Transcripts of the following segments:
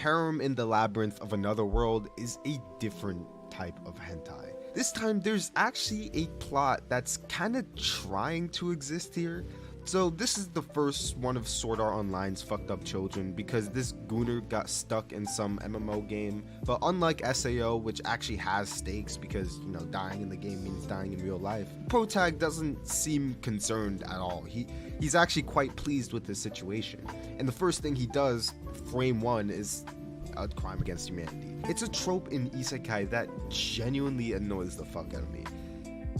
Herum in the Labyrinth of Another World is a different type of hentai. This time there's actually a plot that's kinda trying to exist here. So this is the first one of Sword Art Online's fucked up children, because this gooner got stuck in some MMO game, but unlike SAO, which actually has stakes because, you know, dying in the game means dying in real life, Protag doesn't seem concerned at all. He's actually quite pleased with his situation, and the first thing he does, frame 1, is a crime against humanity. It's a trope in Isekai that genuinely annoys the fuck out of me.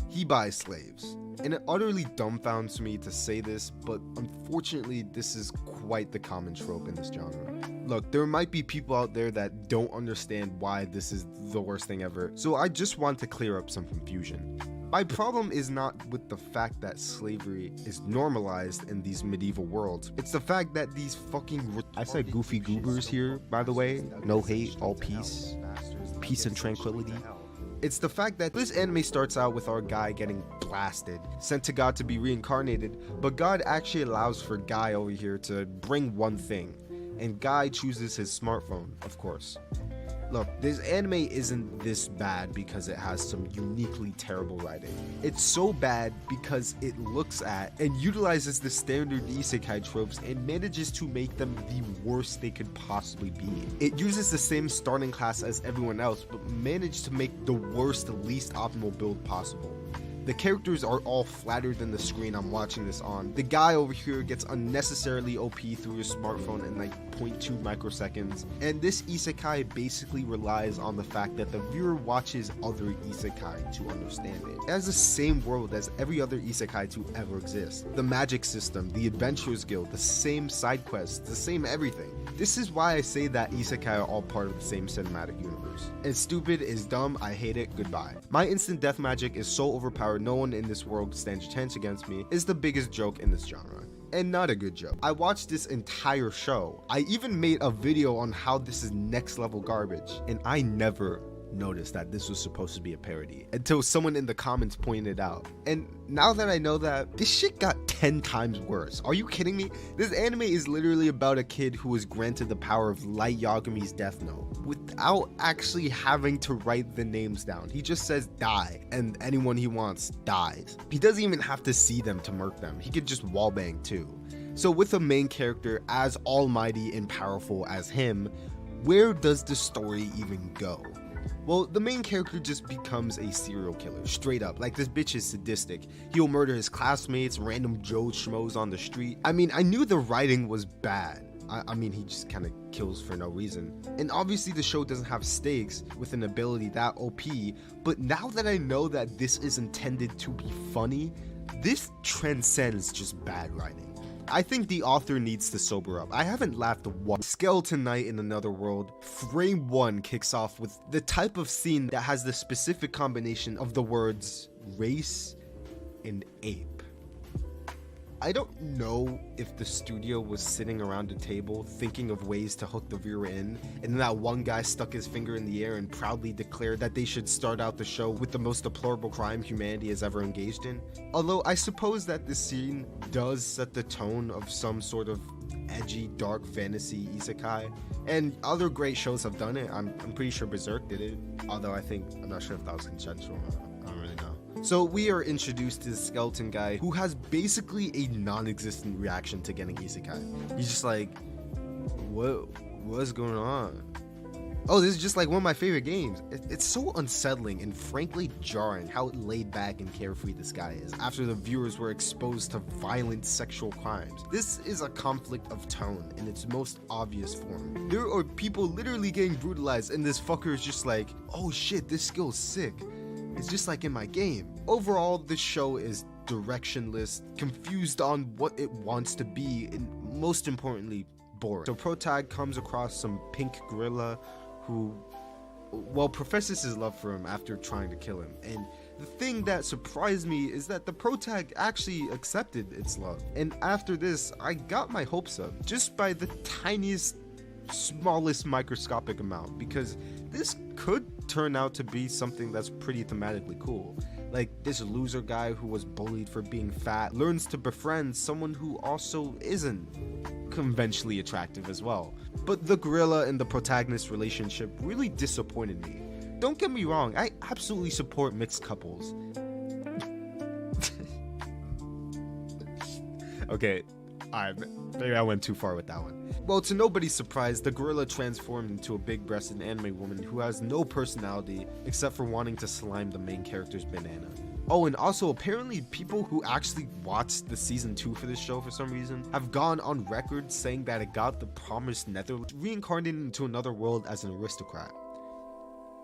He buys slaves. And it utterly dumbfounds me to say this, but unfortunately this is quite the common trope in this genre. Look, there might be people out there that don't understand why this is the worst thing ever, so I just want to clear up some confusion. My problem is not with the fact that slavery is normalized in these medieval worlds. It's the fact that these fucking I said goofy goobers here, by the way. No hate, all peace. Peace and tranquility. It's the fact that this anime starts out with our guy getting blasted, sent to God to be reincarnated, but God actually allows for Guy over here to bring one thing, and Guy chooses his smartphone, of course. Look, this anime isn't this bad because it has some uniquely terrible writing. It's so bad because it looks at and utilizes the standard isekai tropes and manages to make them the worst they could possibly be. It uses the same starting class as everyone else, but managed to make the worst, least optimal build possible. The characters are all flatter than the screen I'm watching this on. The guy over here gets unnecessarily OP through his smartphone in like 0.2 microseconds. And this isekai basically relies on the fact that the viewer watches other isekai to understand it. It has the same world as every other isekai to ever exist. The magic system, the adventurers guild, the same side quests, the same everything. This is why I say that isekai are all part of the same cinematic universe. It's stupid, it's dumb, I hate it, goodbye. My instant death magic is so overpowered no one in this world stands a chance against me is the biggest joke in this genre. And not a good joke. I watched this entire show. I even made a video on how this is next level garbage, and I never noticed that this was supposed to be a parody until someone in the comments pointed it out. And now that I know that, this shit got 10 times worse. Are you kidding me? This anime is literally about a kid who was granted the power of Light Yagami's Death Note without actually having to write the names down. He just says die, and anyone he wants dies. He doesn't even have to see them to murk them. He could just wallbang too. So with a main character as almighty and powerful as him, where does the story even go? Well, the main character just becomes a serial killer, straight up. Like, this bitch is sadistic. He'll murder his classmates, random Joe schmoes on the street. I mean, I knew the writing was bad. I mean, he just kind of kills for no reason. And obviously the show doesn't have stakes with an ability that OP, but now that I know that this is intended to be funny, this transcends just bad writing. I think the author needs to sober up. I haven't laughed once. Skeleton Knight in Another World, frame 1 kicks off with the type of scene that has the specific combination of the words race and ape. I don't know if the studio was sitting around a table thinking of ways to hook the viewer in, and then that one guy stuck his finger in the air and proudly declared that they should start out the show with the most deplorable crime humanity has ever engaged in. Although I suppose that this scene does set the tone of some sort of edgy, dark fantasy isekai, and other great shows have done it. I'm pretty sure Berserk did it, although I'm not sure if that was consensual or not. I don't really know. So we are introduced to the skeleton guy who has basically a non-existent reaction to getting isekai. He's just like, what's going on? Oh, this is just like one of my favorite games. It's so unsettling and frankly jarring how laid back and carefree this guy is after the viewers were exposed to violent sexual crimes. This is a conflict of tone in its most obvious form. There are people literally getting brutalized and this fucker is just like, oh shit, this skill's sick. It's just like in my game. Overall, this show is directionless, confused on what it wants to be, and most importantly, boring. So Protag comes across some pink gorilla who, well, professes his love for him after trying to kill him. And the thing that surprised me is that the Protag actually accepted its love. And after this, I got my hopes up just by the tiniest, smallest microscopic amount, because this could turn out to be something that's pretty thematically cool. Like, this loser guy who was bullied for being fat learns to befriend someone who also isn't conventionally attractive as well. But the gorilla and the protagonist relationship really disappointed me. Don't get me wrong, I absolutely support mixed couples. Okay, maybe I went too far with that one. Well, to nobody's surprise, the gorilla transformed into a big-breasted anime woman who has no personality except for wanting to slime the main character's banana. Oh, and also apparently people who actually watched the season 2 for this show for some reason have gone on record saying that it got the promised nether reincarnated into another world as an aristocrat.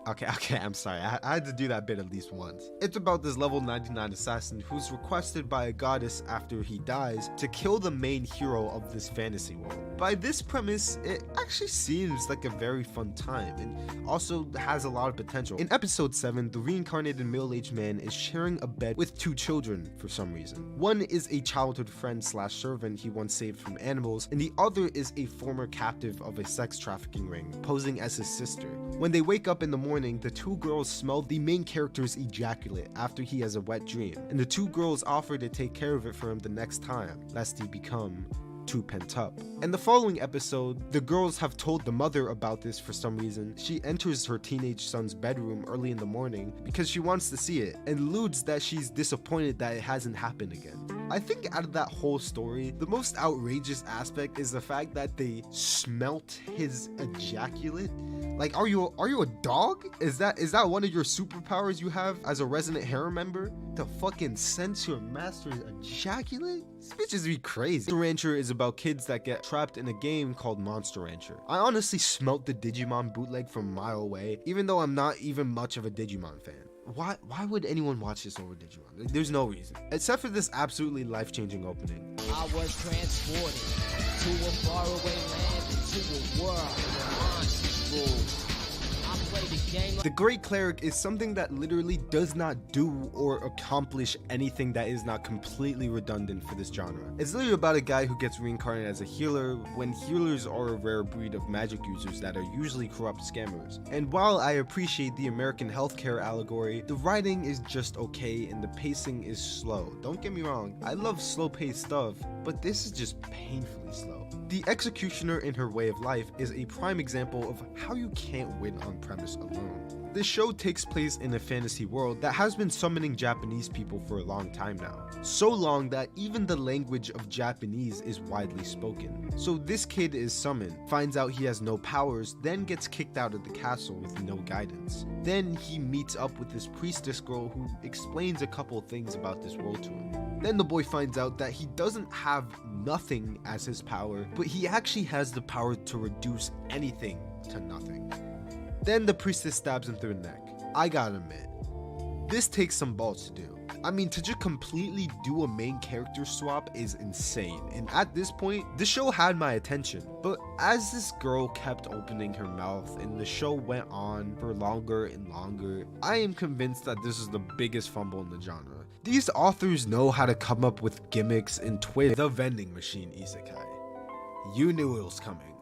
Okay, I'm sorry, I had to do that bit at least once. It's about this level 99 assassin who's requested by a goddess after he dies to kill the main hero of this fantasy world. By this premise, it actually seems like a very fun time and also has a lot of potential. In episode 7, the reincarnated middle-aged man is sharing a bed with 2 children for some reason. One is a childhood friend slash servant he once saved from animals, and the other is a former captive of a sex trafficking ring, posing as his sister. When they wake up in the morning, the 2 girls smell the main character's ejaculate after he has a wet dream, and the 2 girls offer to take care of it for him the next time, lest he become too pent up. In the following episode, the girls have told the mother about this for some reason. She enters her teenage son's bedroom early in the morning because she wants to see it, and alludes that she's disappointed that it hasn't happened again. I think out of that whole story, the most outrageous aspect is the fact that they smelt his ejaculate. Like, are you a dog? Is that one of your superpowers you have as a resident Herum member? To fucking sense your master's ejaculate? This bitch is be crazy. Monster Rancher is about kids that get trapped in a game called Monster Rancher. I honestly smelt the Digimon bootleg from a mile away, even though I'm not even much of a Digimon fan. Why would anyone watch this over Digimon? There's no reason. Except for this absolutely life-changing opening. I was transported to a faraway land, into a world where monsters rule. The Great Cleric is something that literally does not do or accomplish anything that is not completely redundant for this genre. It's literally about a guy who gets reincarnated as a healer when healers are a rare breed of magic users that are usually corrupt scammers. And while I appreciate the American healthcare allegory, the writing is just okay and the pacing is slow. Don't get me wrong, I love slow-paced stuff, but this is just painfully slow. The Executioner in Her Way of Life is a prime example of how you can't win on premise alone. This show takes place in a fantasy world that has been summoning Japanese people for a long time now. So long that even the language of Japanese is widely spoken. So this kid is summoned, finds out he has no powers, then gets kicked out of the castle with no guidance. Then he meets up with this priestess girl who explains a couple things about this world to him. Then the boy finds out that he doesn't have nothing as his power, but he actually has the power to reduce anything to nothing. Then the priestess stabs him through the neck. I gotta admit, this takes some balls to do. I mean, to just completely do a main character swap is insane, and at this point, the show had my attention. But as this girl kept opening her mouth and the show went on for longer and longer, I am convinced that this is the biggest fumble in the genre. These authors know how to come up with gimmicks and twist the Vending Machine Isekai. You knew it was coming.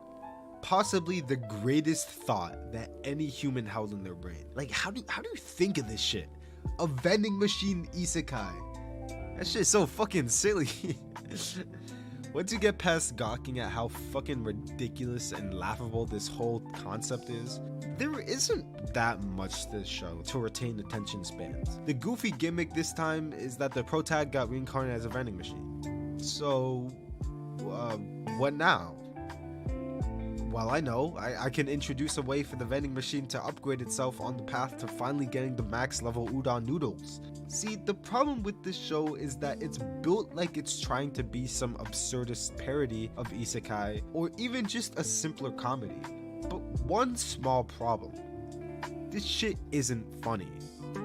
Possibly the greatest thought that any human held in their brain. Like, how do you think of this shit? A vending machine isekai. That shit's so fucking silly. Once you get past gawking at how fucking ridiculous and laughable this whole concept is, there isn't that much to this show to retain attention spans. The goofy gimmick this time is that the protag got reincarnated as a vending machine. So, what now? Well, I know, I can introduce a way for the vending machine to upgrade itself on the path to finally getting the max level udon noodles. See, the problem with this show is that it's built like it's trying to be some absurdist parody of isekai, or even just a simpler comedy. But one small problem. This shit isn't funny.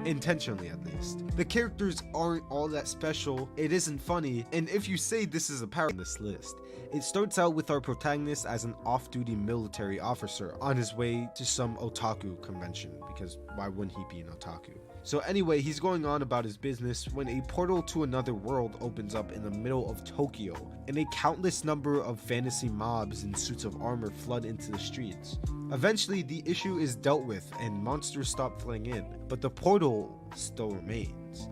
Intentionally, at least. The characters aren't all that special, it isn't funny, and if you say this is a parody on this list, it starts out with our protagonist as an off-duty military officer on his way to some otaku convention, because why wouldn't he be an otaku? So anyway, he's going on about his business when a portal to another world opens up in the middle of Tokyo, and a countless number of fantasy mobs in suits of armor flood into the streets. Eventually, the issue is dealt with and monsters stop flying in, but the portal still remains.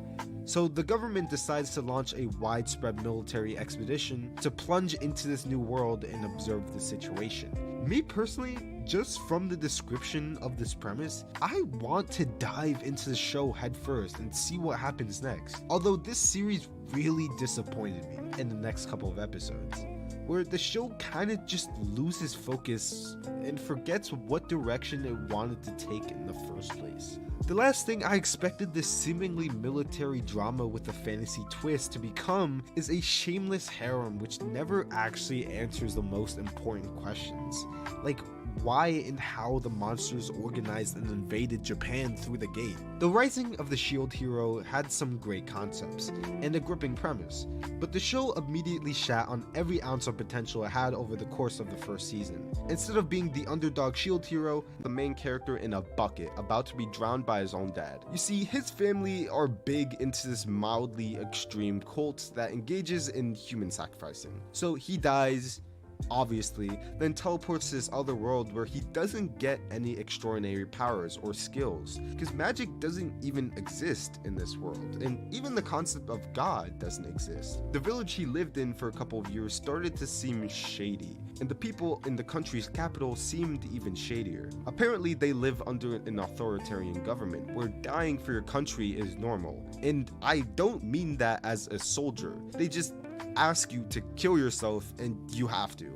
So the government decides to launch a widespread military expedition to plunge into this new world and observe the situation. Me personally, just from the description of this premise, I want to dive into the show headfirst and see what happens next. Although this series really disappointed me in the next couple of episodes, where the show kind of just loses focus and forgets what direction it wanted to take in the first place. The last thing I expected this seemingly military drama with a fantasy twist to become is a shameless harem which never actually answers the most important questions. Like, why and how the monsters organized and invaded Japan through the gate. The Rising of the Shield Hero had some great concepts and a gripping premise, but the show immediately shat on every ounce of potential it had over the course of the first season. Instead of being the underdog shield hero, the main character in a bucket about to be drowned by his own dad. You see, his family are big into this mildly extreme cult that engages in human sacrificing. So he dies, obviously, then teleports to this other world where he doesn't get any extraordinary powers or skills, because magic doesn't even exist in this world, and even the concept of God doesn't exist. The village he lived in for a couple of years started to seem shady, and the people in the country's capital seemed even shadier. Apparently they live under an authoritarian government where dying for your country is normal, and I don't mean that as a soldier. They just ask you to kill yourself and you have to,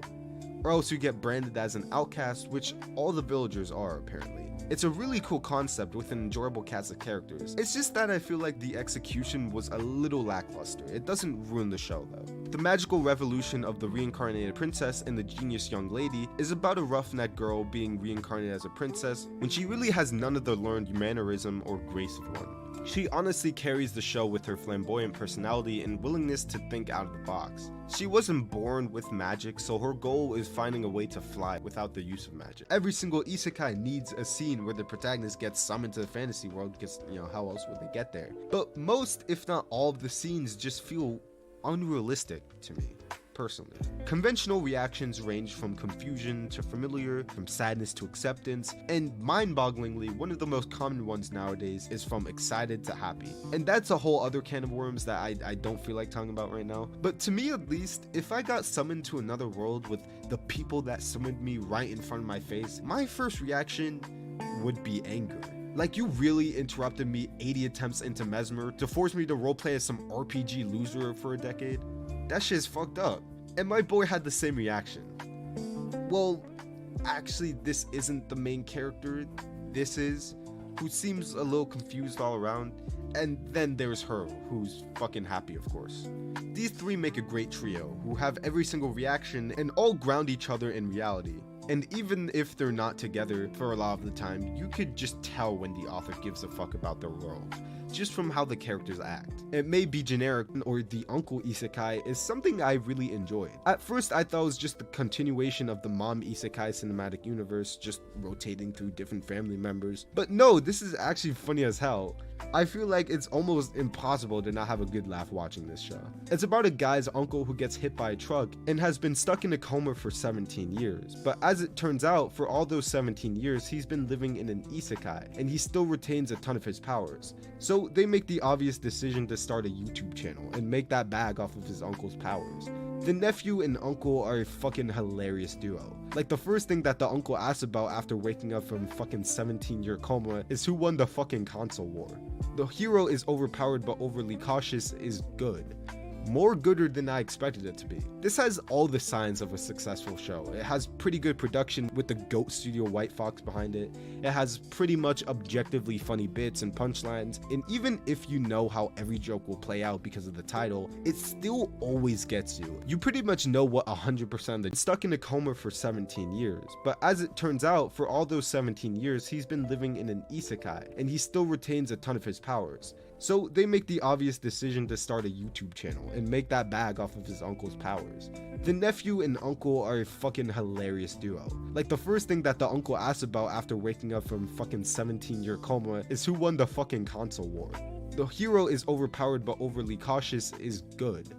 or else you get branded as an outcast, which all the villagers are apparently. It's a really cool concept with an enjoyable cast of characters. It's just that I feel like the execution was a little lackluster. It doesn't ruin the show though. The magical revolution of the reincarnated princess and the genius young lady is about a roughneck girl being reincarnated as a princess when she really has none of the learned mannerism or grace of one. She honestly carries the show with her flamboyant personality and willingness to think out of the box. She wasn't born with magic, so her goal is finding a way to fly without the use of magic. Every single isekai needs a scene where the protagonist gets summoned to the fantasy world, because, how else would they get there? But most, if not all, of the scenes just feel unrealistic to me. Personally, conventional reactions range from confusion to familiar, from sadness to acceptance, and mind-bogglingly, one of the most common ones nowadays is from excited to happy. And that's a whole other can of worms that I don't feel like talking about right now. But to me at least, if I got summoned to another world with the people that summoned me right in front of my face, my first reaction would be anger. Like, you really interrupted me 80 attempts into Mesmer to force me to roleplay as some RPG loser for a decade? That shit's fucked up. And my boy had the same reaction. Well, actually, this isn't the main character. This is, who seems a little confused all around. And then there's her, who's fucking happy, of course. These three make a great trio, who have every single reaction and all ground each other in reality. And even if they're not together for a lot of the time, you could just tell when the author gives a fuck about their world, just from how the characters act. It may be generic, or the uncle isekai is something I really enjoyed. At first I thought it was just the continuation of the mom isekai cinematic universe, just rotating through different family members. But no, this is actually funny as hell. I feel like it's almost impossible to not have a good laugh watching this show. It's about a guy's uncle who gets hit by a truck and has been stuck in a coma for 17 years. But as it turns out, for all those 17 years, he's been living in an isekai, and he still retains a ton of his powers. So they make the obvious decision to start a YouTube channel and make that bag off of his uncle's powers. The nephew and uncle are a fucking hilarious duo. Like, the first thing that the uncle asks about after waking up from fucking 17-year coma is who won the fucking console war. The hero is overpowered but overly cautious is good. More gooder than I expected it to be. This has all the signs of a successful show. It has pretty good production with the GOAT Studio White Fox behind it. It has pretty much objectively funny bits and punchlines, and even if you know how every joke will play out because of the title, it still always gets you. You pretty much know what 100% of the stuck in a coma for 17 years. But as it turns out, for all those 17 years, he's been living in an isekai, and he still retains a ton of his powers. So they make the obvious decision to start a YouTube channel and make that bag off of his uncle's powers. The nephew and uncle are a fucking hilarious duo. Like, the first thing that the uncle asks about after waking up from fucking 17-year coma is who won the fucking console war. The hero is overpowered but overly cautious is good.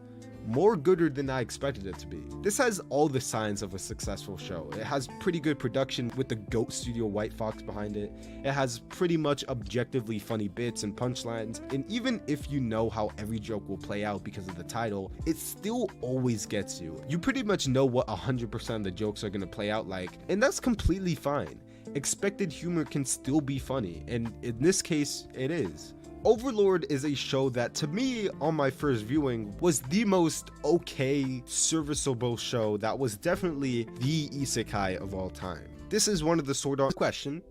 more gooder than I expected it to be. This has all the signs of a successful show. It has pretty good production with the GOAT Studio White Fox behind it. It has pretty much objectively funny bits and punchlines, and even if you know how every joke will play out because of the title, it still always gets you. You pretty much know what 100% of the jokes are gonna play out like, and that's completely fine. Expected humor can still be funny, and in this case, it is. Overlord is a show that, to me, on my first viewing, was the most okay, serviceable show that was definitely the isekai of all time. This is one of the sort of question.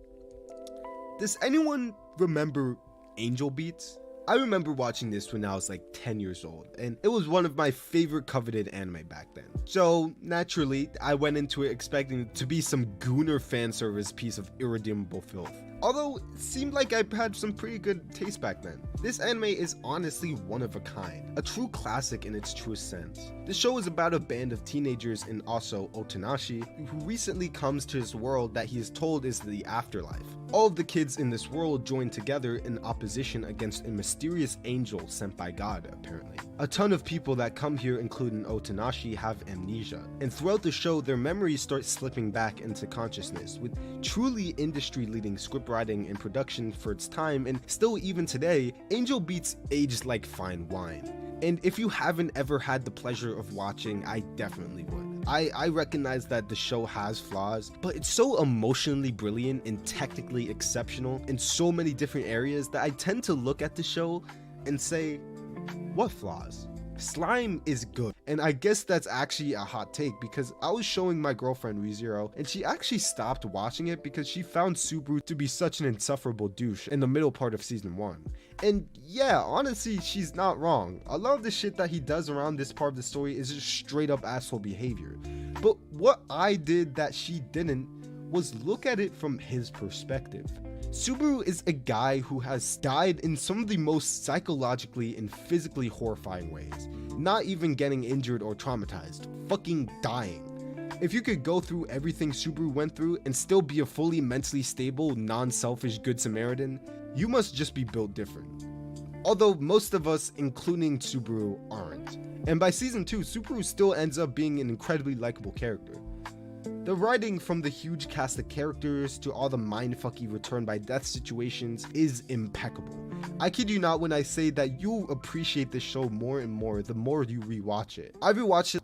Does anyone remember Angel Beats? I remember watching this when I was like 10 years old, and it was one of my favorite coveted anime back then. So naturally, I went into it expecting it to be some gooner fan service piece of irredeemable filth. Although it seemed like I had some pretty good taste back then. This anime is honestly one of a kind, a true classic in its truest sense. The show is about a band of teenagers in Aso Otonashi who recently comes to his world that he is told is the afterlife. All of the kids in this world join together in opposition against a mysterious angel sent by God, apparently. A ton of people that come here, including Otonashi, have amnesia, and throughout the show their memories start slipping back into consciousness, with truly industry-leading script writing and production for its time, and still even today, Angel Beats aged like fine wine. And if you haven't ever had the pleasure of watching, I definitely would. I recognize that the show has flaws, but it's so emotionally brilliant and technically exceptional in so many different areas that I tend to look at the show and say, what flaws? Slime is good. And I guess that's actually a hot take, because I was showing my girlfriend ReZero and she actually stopped watching it because she found Subaru to be such an insufferable douche in the middle part of season 1. And yeah, honestly, she's not wrong. A lot of the shit that he does around this part of the story is just straight up asshole behavior. But what I did that she didn't was look at it from his perspective. Subaru is a guy who has died in some of the most psychologically and physically horrifying ways. Not even getting injured or traumatized, fucking dying. If you could go through everything Subaru went through and still be a fully mentally stable, non-selfish good Samaritan, you must just be built different. Although most of us, including Subaru, aren't. And by season 2, Subaru still ends up being an incredibly likable character. The writing, from the huge cast of characters to all the mindfucky return by death situations, is impeccable. I kid you not when I say that you'll appreciate this show more and more the more you rewatch it. I rewatched it